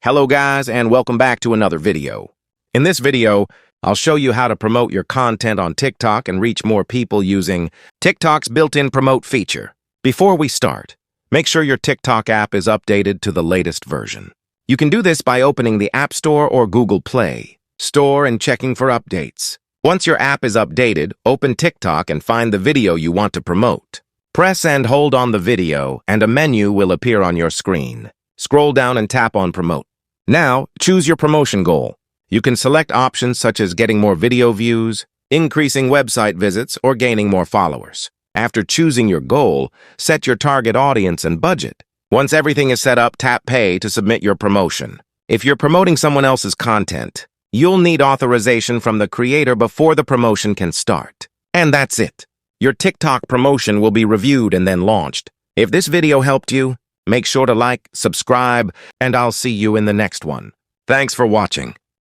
Hello guys, and welcome back to another video. In this video, I'll show you how to promote your content on TikTok and reach more people using TikTok's built-in promote feature. Before we start, make sure your TikTok app is updated to the latest version. You can do this by opening the App Store or Google Play Store and checking for updates. Once your app is updated, open TikTok and find the video you want to promote. Press and hold on the video, and a menu will appear on your screen. Scroll down and tap on Promote. Now, choose your promotion goal. You can select options such as getting more video views, increasing website visits, or gaining more followers. After choosing your goal, set your target audience and budget. Once everything is set up, tap Pay to submit your promotion. If you're promoting someone else's content, you'll need authorization from the creator before the promotion can start. And that's it. Your TikTok promotion will be reviewed and then launched. If this video helped you, make sure to like, subscribe, and I'll see you in the next one. Thanks for watching.